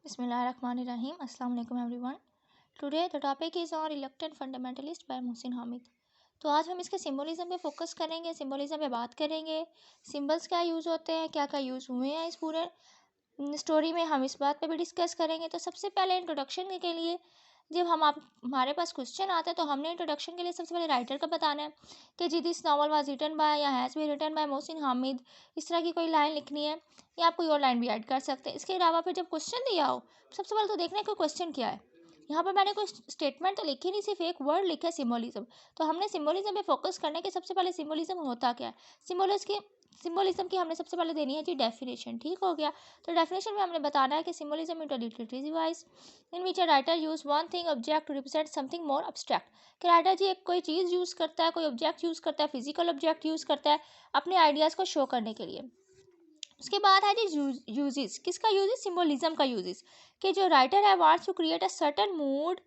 Bismillahirrahmanirrahim. Assalamu alaikum everyone. Today the topic is on reluctant fundamentalist by Mohsin Hamid. तो आज हम इसके सिम्बोलिज्म पे फोकस करेंगे, सिम्बोलिज्म पे बात करेंगे, सिम्बल्स क्या यूज़ होते हैं, क्या क्या यूज़ हुए हैं इस पूरे स्टोरी में, हम इस बात पे भी डिस्कस करेंगे. तो सबसे पहले इंट्रोडक्शन के लिए जब हमारे पास क्वेश्चन आता है तो हमने इंट्रोडक्शन के लिए सबसे पहले राइटर का बताना है कि जी this novel was written by या has been written by Mohsin Hamid. इस तरह की कोई लाइन लिखनी है या आप कोई और लाइन भी ऐड कर सकते हैं. इसके अलावा फिर जब क्वेश्चन दिया हो सबसे पहले तो देखना है कि क्वेश्चन क्या है. यहाँ पर मैंने कोई स्टेटमेंट तो लिखी नहीं, सिर्फ एक वर्ड लिखा है सिम्बोलिज्म. तो हमने सिम्बोलिज्म पे फोकस करने के सबसे पहले सिम्बोलिज्म होता क्या है, सिम्बोलिज्म की हमने सबसे पहले देनी है जी डेफिनेशन. ठीक हो गया. तो डेफिनेशन में हमने बताना है कि symbolism is a literary device in which a writer use one thing object to represent something more abstract. कि राइटर जी एक कोई चीज़ यूज़ करता है, कोई ऑब्जेक्ट यूज़ करता है, फिजिकल ऑब्जेक्ट यूज़ करता है अपने आइडियाज़ को शो करने के लिए. उसके बाद है जी यूजेस. किसका यूजेस? सिम्बोलिज्म का यूजेस. कि जो राइटर है wants to create a certain mood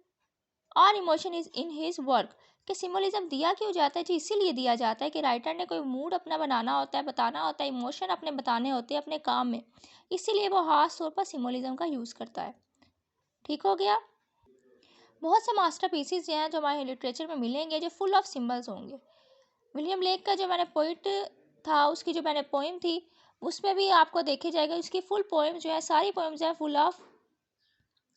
और emotion is in his work. कि सिम्बोलिज्म दिया क्यों जाता है जी? इसीलिए दिया जाता है कि राइटर ने कोई मूड अपना बनाना होता है, बताना होता है, इमोशन अपने बताने होते हैं अपने काम में. इसीलिए वो खास तौर पर सिम्बोलिज्म का यूज़ करता है. ठीक हो गया. बहुत से मास्टर पीसीज हैं जो हमारे लिटरेचर में मिलेंगे जो फुल ऑफ सिम्बल्स होंगे. विलियम ब्लेक का जो मैंने पोइट था, उसकी जो मैंने पोइम थी, उसमें भी आपको देखे जाएगा उसकी फुल पोइम जो है, सारी पोइम्स हैं फुल ऑफ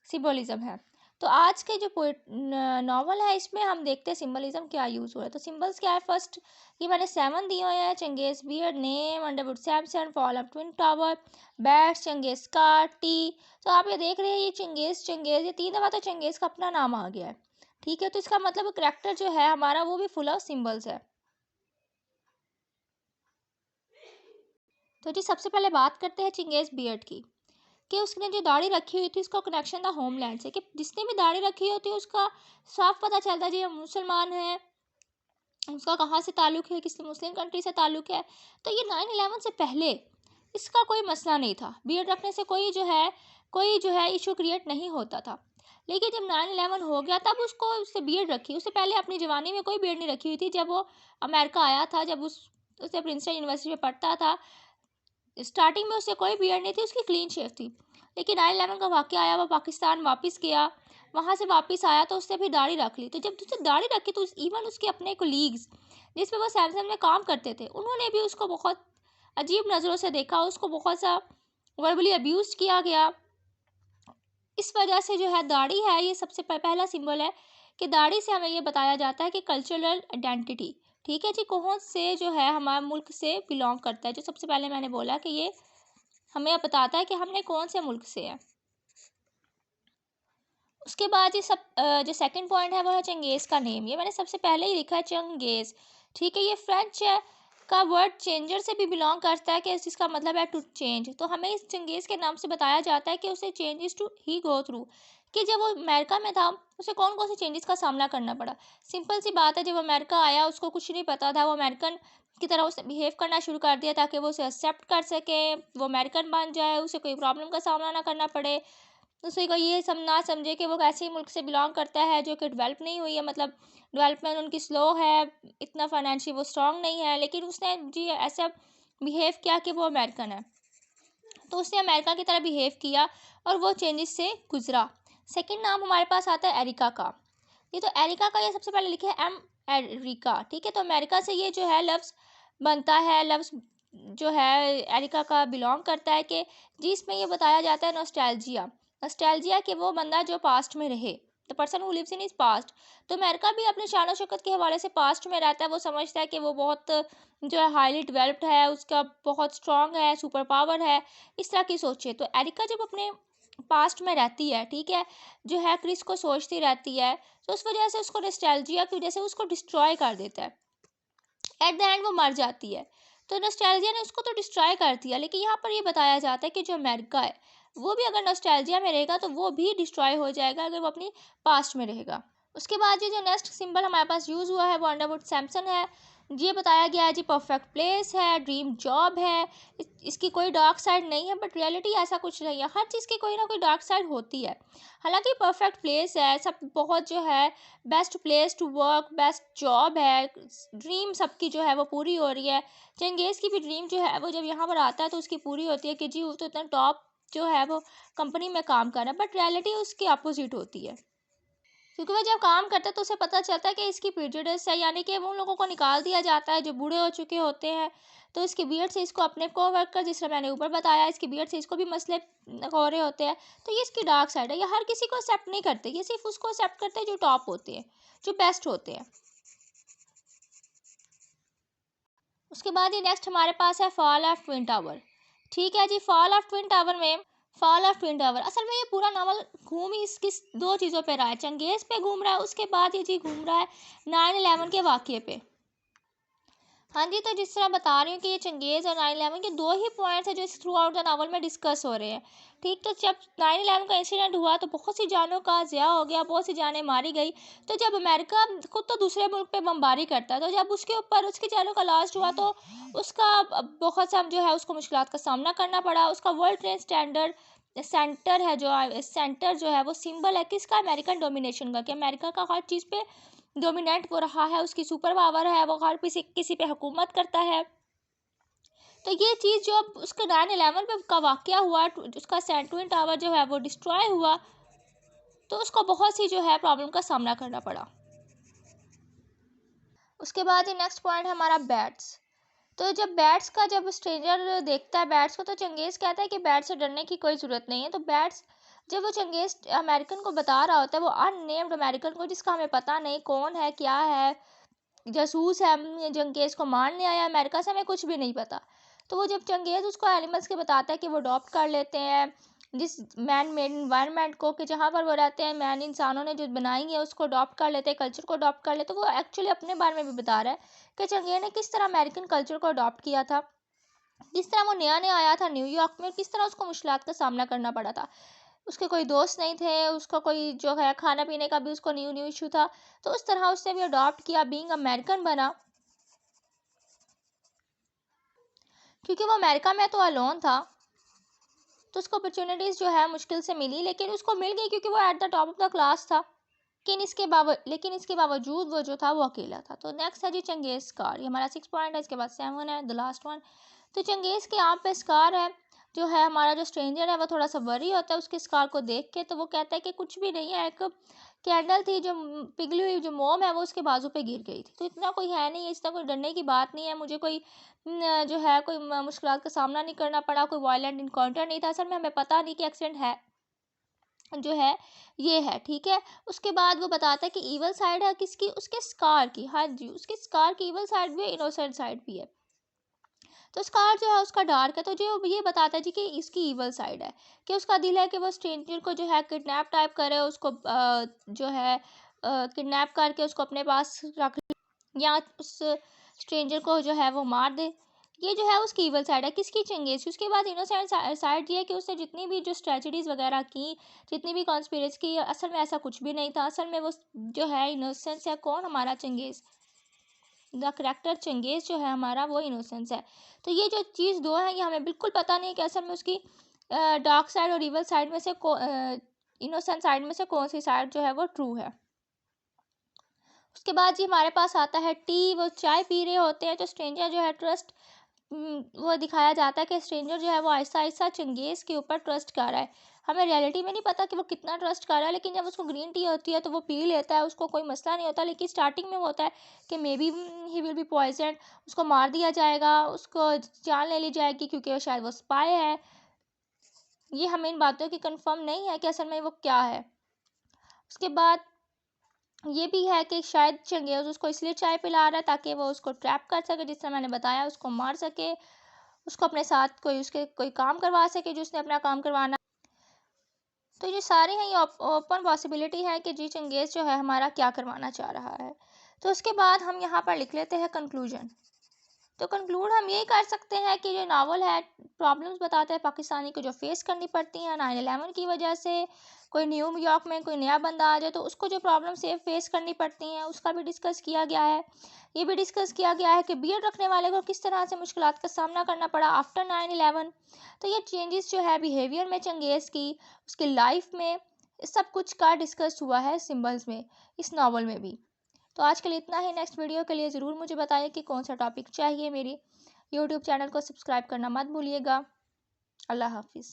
सिम्बोलिज्म है. तो आज के जो पोइट नॉवल है इसमें हम देखते हैं सिम्बलिज्म क्या यूज़ हुआ है. तो सिम्बल्स क्या है? फर्स्ट ये मैंने 7 दिए हुए हैं. Changez beard, name, Underwood Samson, fall of twin tower, bats, Changez का टी. तो आप ये देख रहे हैं ये चंगेज ये 3 दफ़ा तो चंगेज का अपना नाम आ गया है. ठीक है. तो इसका मतलब करेक्टर जो है हमारा वो भी फुल ऑफ सिम्बल्स है. तो जी सबसे पहले बात करते हैं चंगेज बियर्ड की. कि उसने जो दाढ़ी रखी हुई थी उसका कनेक्शन था होमलैंड से. कि जिसने भी दाढ़ी रखी होती है उसका साफ पता चलता है जी हम मुसलमान है, उसका कहाँ से ताल्लुक़ है, किसी मुस्लिम कंट्री से ताल्लुक़ है. तो ये 9/11 से पहले इसका कोई मसला नहीं था. बियर्ड रखने से कोई जो है इशू क्रिएट नहीं होता था. लेकिन जब 9/11 हो गया तब उससे बियर्ड रखी. उससे पहले अपनी जवानी में कोई बियर्ड नहीं रखी हुई थी. जब वो अमेरिका आया था, जब उसे प्रिंसटन यूनिवर्सिटी में पढ़ता था, स्टार्टिंग में उससे कोई बियर्ड नहीं थी, उसकी क्लीन शेव थी. लेकिन 9/11 का वाक़या आया, वो पाकिस्तान वापस गया, वहाँ से वापस आया तो उसने फिर दाढ़ी रख ली. तो जब उसने दाढ़ी रखी तो इवन उसके अपने कोलीग्स जिसमें वो सैमसंग में काम करते थे उन्होंने भी उसको बहुत अजीब नज़रों से देखा. उसको बहुत सा वर्बली अब्यूज़ किया गया. इस वजह से जो है दाढ़ी है ये सबसे पहला सिंबल है कि दाढ़ी से हमें ये बताया जाता है कि कल्चरल आइडेंटिटी. ठीक है जी. कौन से जो है हमारे मुल्क से बिलोंग करता है. जो सबसे पहले मैंने बोला कि ये हमें बताता है कि हमने कौन से मुल्क से है. उसके बाद जो सेकंड पॉइंट है वो है चंगेज़ का नेम. ये मैंने सबसे पहले ही लिखा है चंगेज़. ठीक है. ये फ्रेंच का वर्ड चेंजर से भी बिलोंग करता है कि जिसका मतलब है टू चेंज. तो हमें इस चंगेज़ के नाम से बताया जाता है कि उसे changes to he go through. कि जब वो अमेरिका में था उसे कौन कौन से चेंजेस का सामना करना पड़ा. सिंपल सी बात है, जब अमेरिका आया उसको कुछ नहीं पता था. वो अमेरिकन की तरह उसे बिहेव करना शुरू कर दिया ताकि वो उसे एक्सेप्ट कर सके, वो अमेरिकन बन जाए, उसे कोई प्रॉब्लम का सामना ना करना पड़े. दूसरे को ये सब ना समझे कि वो ऐसे मुल्क से बिलोंग करता है जो कि डेवलप नहीं हुई है, मतलब डेवलपमेंट उनकी स्लो है, इतना फाइनेंशियल वो स्ट्रांग नहीं है. लेकिन उसने जी ऐसा बिहेव किया कि वो अमेरिकन है, तो उसने अमेरिका की तरह बिहेव किया और वो चेंजेस से गुजरा. सेकंड नाम हमारे पास आता है एरिका का. ये तो एरिका का ये सबसे पहले लिखे है एम एरिका. ठीक है. तो अमेरिका से ये जो है लफ्ज़ बनता है, लफ्ज़ जो है एरिका का बिलोंग करता है कि जिसमें ये बताया जाता है नॉस्टैल्जिया कि वो बंदा जो पास्ट में रहे, the person who lives in his past. तो अमेरिका भी अपने शान और शौकत के हवाले से पास्ट में रहता है. वो समझता है कि वो बहुत जो है हाईली डेवलप्ड है, उसका बहुत स्ट्रांग है, सुपर पावर है, इस तरह की सोचे. तो एरिका जब अपने पास्ट में रहती है, ठीक है, जो है क्रिस को सोचती रहती है, तो उस वजह से उसको नॉस्टैल्जिया की वजह से उसको डिस्ट्रॉय कर देता है. एट द एंड वो मर जाती है. तो नॉस्टैल्जिया ने उसको तो डिस्ट्रॉय कर दिया. लेकिन यहाँ पर ये बताया जाता है कि जो अमेरिका है वो भी अगर नॉस्टैल्जिया में रहेगा तो वो भी डिस्ट्रॉय हो जाएगा अगर वो अपनी पास्ट में रहेगा. उसके बाद ये जो नेक्स्ट सिंबल हमारे पास यूज़ हुआ है वो अंडरवुड सैमसन है. ये बताया गया है जी परफेक्ट प्लेस है, ड्रीम जॉब है, इसकी कोई डार्क साइड नहीं है. बट रियलिटी ऐसा कुछ नहीं है. हर चीज़ की कोई ना कोई डार्क साइड होती है. हालांकि परफेक्ट प्लेस है, सब बहुत जो है best place to work, best job है, ड्रीम सबकी जो है वो पूरी हो रही है. चंगेज़ की भी ड्रीम जो है वो जब यहाँ पर आता है तो उसकी पूरी होती है कि जी वो तो इतना टॉप जो है वो कंपनी में काम कर रहा है, बट रियलिटी उसकी अपोजिट होती है। क्योंकि वह जब काम करता है तो उसे पता चलता है कि इसकी प्रेजुडिस है, यानी कि उन लोगों को निकाल दिया जाता है जो बूढ़े हो चुके होते हैं। तो इसकी बीएड से इसको अपने कोवर्कर, जिस तरह मैंने ऊपर बताया, इसकी बीएड से इसको भी मसले हो रहे होते हैं। तो ये इसकी डार्क साइड है। ये हर किसी को एक्सेप्ट नहीं करते, ये सिर्फ उसको एक्सेप्ट करते हैं जो टॉप होते हैं, जो बेस्ट होते हैं। उसके बाद ये नेक्स्ट हमारे पास है फॉल ऑफ ट्विन टावर। ठीक है जी, फॉल ऑफ ट्विन टावर असल में ये पूरा नावल घूम ही किस दो चीज़ों पे रहा है, चंगेज़ पे घूम रहा है, उसके बाद ये जी घूम रहा है 9/11 के वाक़ये पे। हाँ जी, तो जिस तरह बता रही हूँ कि ये चंगेज़ और 9/11 के दो ही पॉइंट्स हैं जो इस थ्रू आउट द नावल में डिस्कस हो रहे हैं। ठीक, तो जब 9/11 का इंसिडेंट हुआ तो बहुत सी जानों का ज़िया हो गया, बहुत सी जानें मारी गई। तो जब अमेरिका खुद तो दूसरे मुल्क पे बमबारी करता है, तो जब उसके ऊपर उसकी जानों का लॉस हुआ तो उसका बहुत सा जो है उसको मुश्किलात का सामना करना पड़ा। उसका वर्ल्ड ट्रेड स्टैंडर्ड सेंटर जो है वो सिंबल है किसका, अमेरिकन डोमिनेशन का, कि अमेरिका का हर चीज़ पे डोमिनेंट हो रहा है, उसकी सुपर पावर है, वो हर किसी पे हुकूमत करता है। तो ये चीज़ जो अब उसका 9/11 पे का वाक़या हुआ, उसका ट्विन टावर जो है वो डिस्ट्रॉय हुआ, तो उसको बहुत सी जो है प्रॉब्लम का सामना करना पड़ा। उसके बाद ये नेक्स्ट पॉइंट है हमारा बैट्स। तो जब स्ट्रेंजर देखता है बैट्स को, तो चंगेज़ कहता है कि बैट से डरने की कोई ज़रूरत नहीं है। तो बैट्स जब वो चंगेज़ अमेरिकन को बता रहा होता है, वो अननेम्ड अमेरिकन को, जिसका हमें पता नहीं कौन है, क्या है, जासूस है, चंगेज़ को मारने आया अमेरिका से, हमें कुछ भी नहीं पता। तो वो जब चंगेज़ उसको एनिमल्स के बताता है कि वो अडॉप्ट कर लेते हैं जिस मैन मेड इन्वायरमेंट को, कि जहाँ पर वो रहते हैं मैन इंसानों ने जो बनाई है उसको अडॉप्ट कर लेते हैं, कल्चर को अडॉप्ट कर लेते हैं। तो वो एक्चुअली अपने बारे में भी बता रहा है कि चंगेज़ ने किस तरह अमेरिकन कल्चर को अडॉप्ट किया था, किस तरह वो नया नया आया था न्यूयॉर्क में, किस तरह उसको मुश्किलात का सामना करना पड़ा था। उसके कोई दोस्त नहीं थे, उसका कोई जो है खाना पीने का भी उसको न्यू न्यू इशू था। तो उस तरह उसने भी अडॉप्ट किया, बीइंग अमेरिकन बना, क्योंकि वो अमेरिका में तो अलोन था। तो उसको अपॉर्चुनिटीज़ जो है मुश्किल से मिली, लेकिन उसको मिल गई क्योंकि वो at the top of the class था। लेकिन इसके बावजूद वो जो था वो अकेला था। तो नेक्स्ट है जी चंगेज़ स्कार। ये हमारा 6 पॉइंट है, इसके बाद 7 है, द लास्ट वन। तो चंगेज़ के आँख पे स्कार है, जो है हमारा जो स्ट्रेंजर है वो थोड़ा सा वरी होता है उसके स्कार को देख के। तो वो कहता है कि कुछ भी नहीं है, एक कैंडल थी जो पिघली हुई जो मोम है वो उसके बाजू पे गिर गई थी। तो इतना कोई है नहीं, इतना कोई डरने की बात नहीं है, मुझे कोई जो है कोई मुश्किलात का सामना नहीं करना पड़ा, कोई वायलेंट इनकाउंटर नहीं था। असल में हमें पता नहीं कि एक्सीडेंट है जो है ये है। ठीक है, उसके बाद वो बताता है कि ईवल साइड है किसकी, उसके स्कार की। हाँ जी, उसके स्कार की ईवल साइड भी है, इनोसेंट साइड भी है। तो स्कार जो है उसका डार्क है, तो जो ये बताता है जी कि इसकी ईवल साइड है, कि उसका दिल है कि वो स्ट्रेंजर को जो है किडनैप टाइप करे, उसको जो है किडनैप करके उसको अपने पास रख या उस स्ट्रेंजर को जो है वो मार दे। ये जो है उसकी ईवल साइड है, किसकी, चंगेज़ की। उसके बाद इनोसेंट साइड ये है कि उसने जितनी भी जो स्ट्रेटजीज वगैरह की, जितनी भी कॉन्स्पिरेसी की, असल में ऐसा कुछ भी नहीं था। असल में वो जो है इनोसेंस है, कौन, हमारा चंगेज़। द करेक्टर चंगेज़ जो है हमारा वो इनोसेंस है। तो ये जो चीज़ दो है, ये हमें बिल्कुल पता नहीं है कि असल में उसकी डार्क साइड और ईवल साइड में से इनोसेंट साइड में से कौन सी साइड जो है वो ट्रू है। उसके बाद जी हमारे पास आता है टी। वो चाय पी रहे होते हैं, तो स्ट्रेंजर जो है ट्रस्ट वो दिखाया जाता है कि स्ट्रेंजर जो है वो आहिस्ता आहिस्ता चंगेज़ के ऊपर ट्रस्ट कर रहा है। हमें रियलिटी में नहीं पता कि वो कितना ट्रस्ट कर रहा है, लेकिन जब उसको ग्रीन टी होती है तो वो पी लेता है, उसको कोई मसला नहीं होता। लेकिन स्टार्टिंग में वो होता है कि maybe he will be poison, उसको मार दिया जाएगा, उसको जान ले ली जाएगी क्योंकि वो शायद वो स्पाई है। ये हमें इन बातों की कंफर्म नहीं है कि असल में वो क्या है। उसके बाद ये भी है कि शायद चंगेज़ उसको इसलिए चाय पिला रहा है ताकि वो उसको ट्रैप कर सके, जिस तरह मैंने बताया, उसको मार सके, उसको अपने साथ कोई काम करवा सके जो उसने अपना काम करवाना। तो ये सारे हैं, ये ओपन पॉसिबिलिटी है कि जी चंगेज़ जो है हमारा क्या करवाना चाह रहा है। तो उसके बाद हम यहाँ पर लिख लेते हैं कंक्लूजन। तो कंक्लूड हम यही कर सकते हैं कि जो नावल है प्रॉब्लम्स बताता है पाकिस्तानी को जो फेस करनी पड़ती हैं 9/11 की वजह से। कोई न्यूयॉर्क में कोई नया बंदा आ जाए तो उसको जो प्रॉब्लम से फेस करनी पड़ती हैं उसका भी डिस्कस किया गया है। ये भी डिस्कस किया गया है कि बीएड रखने वाले को किस तरह से मुश्किलात का सामना करना पड़ा आफ्टर 9/11। तो ये चेंजेस जो है बिहेवियर में चंगेज़ की, उसकी लाइफ में, इस सब कुछ का डिस्कस हुआ है सिम्बल्स में, इस नावल में भी। तो आज के लिए इतना ही। नेक्स्ट वीडियो के लिए ज़रूर मुझे बताइए कि कौन सा टॉपिक चाहिए। मेरी यूट्यूब चैनल को सब्सक्राइब करना मत भूलिएगा। अल्लाह हाफिज़।